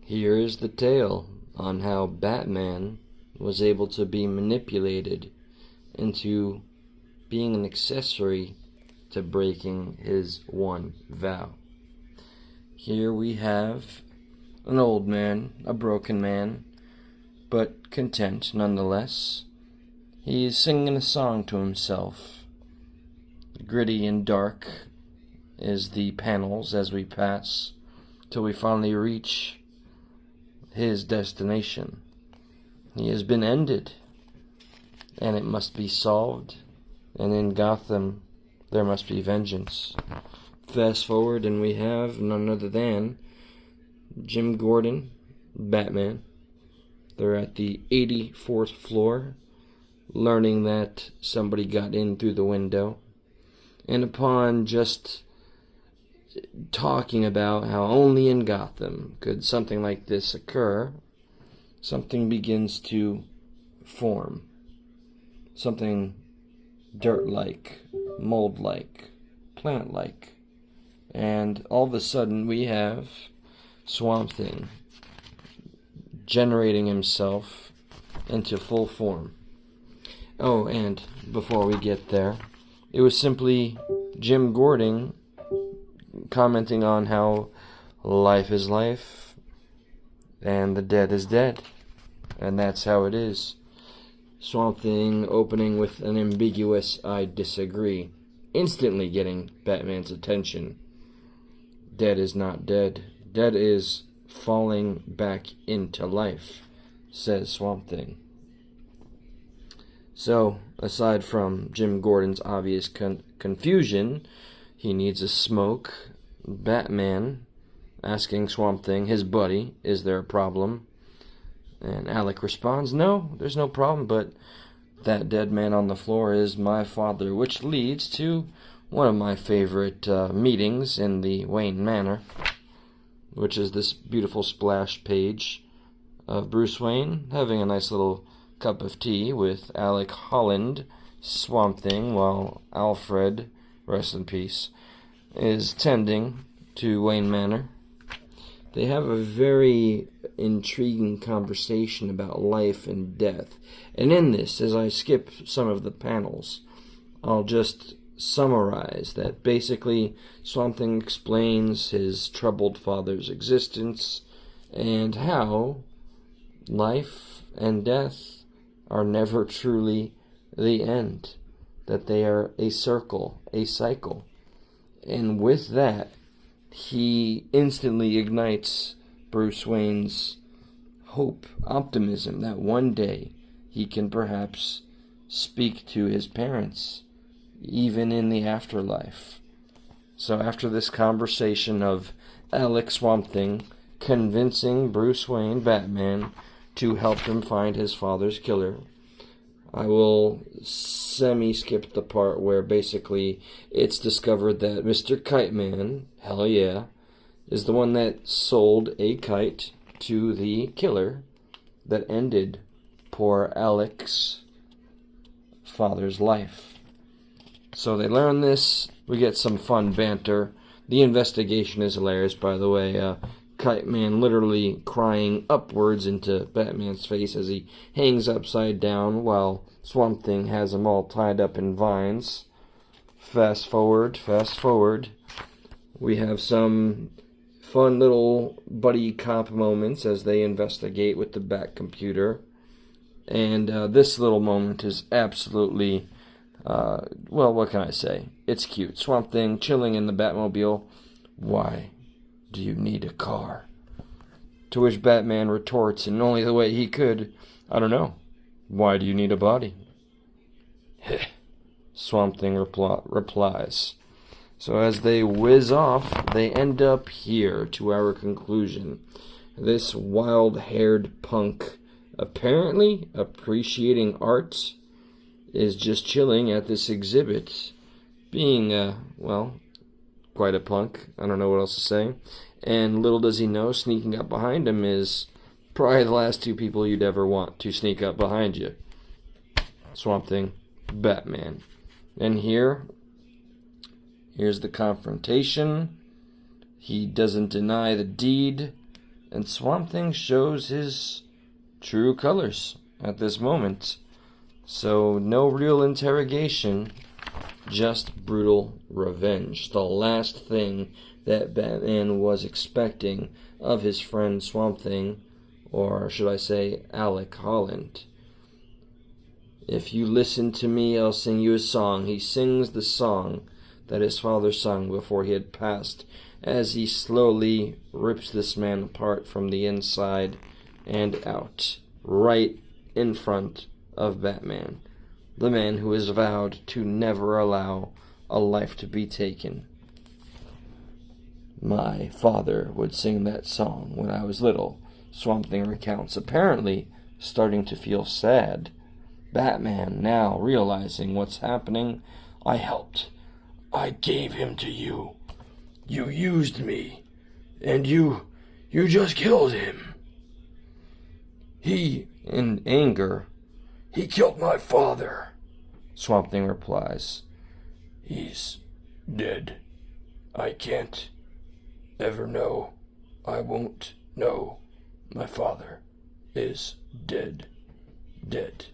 Here is the tale on how Batman was able to be manipulated into being an accessory to breaking his one vow. Here we have an old man, a broken man, but content nonetheless. He is singing a song to himself. Gritty and dark is the panels as we pass, till we finally reach his destination. He has been ended, and it must be solved, and in Gotham there must be vengeance. Fast forward, and we have none other than Jim Gordon, Batman. They're at the 84th floor, learning that somebody got in through the window. And upon just talking about how only in Gotham could something like this occur, something begins to form. Something dirt-like, mold-like, plant-like. And all of a sudden we have Swamp Thing generating himself into full form. Oh, and before we get there, it was simply Jim Gordon commenting on how life is life and the dead is dead. And that's how it is. Swamp Thing opening with an ambiguous "I disagree," instantly getting Batman's attention. Dead is not dead. Dead is falling back into life, says Swamp Thing. So, aside from Jim Gordon's obvious confusion, he needs a smoke. Batman asking Swamp Thing, his buddy, is there a problem? And Alec responds, no, there's no problem, but that dead man on the floor is my father, which leads to one of my favorite meetings in the Wayne Manor, which is this beautiful splash page of Bruce Wayne having a nice little cup of tea with Alec Hollands, Swamp Thing, while Alfred, rest in peace, is tending to Wayne Manor. They have a very intriguing conversation about life and death. And in this, as I skip some of the panels, I'll just summarize that basically Swamp Thing explains his troubled father's existence and how life and death are never truly the end, that they are a circle, a cycle. And with that, he instantly ignites Bruce Wayne's hope, optimism, that one day he can perhaps speak to his parents, even in the afterlife. So after this conversation of Alec Swamp Thing convincing Bruce Wayne, Batman, to help him find his father's killer, I will semi-skip the part where basically it's discovered that Mr. Kite Man, hell yeah, is the one that sold a kite to the killer that ended poor Alec's father's life. So they learn this, we get some fun banter. The investigation is hilarious, by the way. Kite Man literally crying upwards into Batman's face as he hangs upside down while Swamp Thing has him all tied up in vines. Fast forward. We have some fun little buddy cop moments as they investigate with the Bat computer. And this little moment is absolutely, well, what can I say? It's cute. Swamp Thing chilling in the Batmobile. Why do you need a car? To which Batman retorts in only the way he could, I don't know. Why do you need a body? Swamp Thing replies. So as they whiz off, they end up here to our conclusion. This wild-haired punk, apparently appreciating art, is just chilling at this exhibit, being, well, quite a punk. I don't know what else to say. And little does he know, sneaking up behind him is probably the last two people you'd ever want to sneak up behind you. Swamp Thing, Batman. And here's the confrontation. He doesn't deny the deed, And Swamp Thing shows his true colors at this moment. So no real interrogation, just brutal revenge. The last thing that Batman was expecting of his friend Swamp Thing, or should I say Alec Holland. If you listen to me, I'll sing you a song. He sings the song that his father sung before he had passed, as he slowly rips this man apart from the inside and out, right in front of Batman, the man who has vowed to never allow a life to be taken. My father would sing that song when I was little, Swamp Thing recounts, apparently starting to feel sad. Batman, now realizing what's happening, I helped. I gave him to you. You used me, and you just killed him. He, in anger, he killed my father, Swamp Thing replies. He's dead. I can't ever know. I won't know. My father is dead. Dead.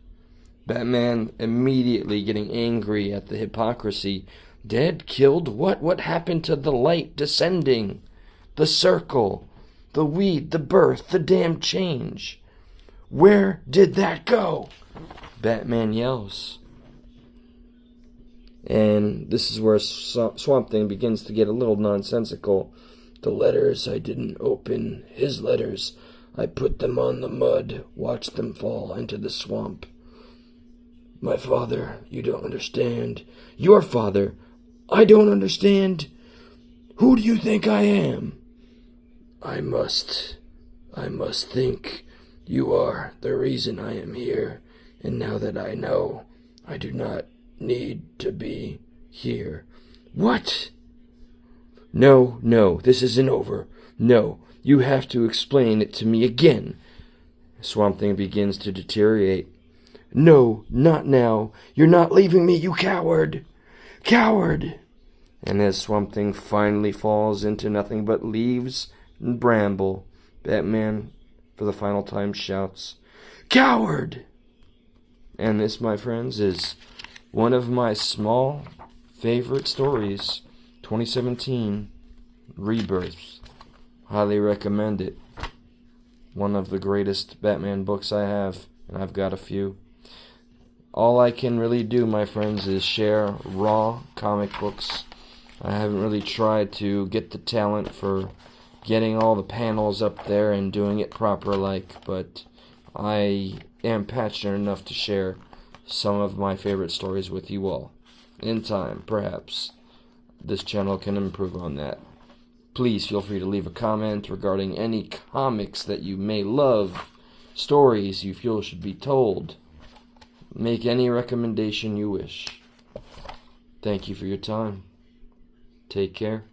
Batman immediately getting angry at the hypocrisy. Dead? Killed? What? What happened to the light descending? The circle? The weed? The birth? The damn change? Where did that go? Batman yells. And this is where Swamp Thing begins to get a little nonsensical. The letters I didn't open, his letters, I put them on the mud, watched them fall into the swamp. My father, you don't understand. Your father, I don't understand. Who do you think I am? I must think you are the reason I am here, and now that I know, I do not need to be here. What? No, this isn't over. No, you have to explain it to me again. Swamp Thing begins to deteriorate. No, not now. You're not leaving me, you coward. Coward! And as Swamp Thing finally falls into nothing but leaves and bramble, Batman, for the final time, shouts, Coward! And this, my friends, is one of my small favorite stories, 2017, Rebirth. Highly recommend it. One of the greatest Batman books I have, and I've got a few. All I can really do, my friends, is share raw comic books. I haven't really tried to get the talent for getting all the panels up there and doing it proper but I am passionate enough to share some of my favorite stories with you all. In time, perhaps, this channel can improve on that. Please feel free to leave a comment regarding any comics that you may love, stories you feel should be told. Make any recommendation you wish. Thank you for your time. Take care.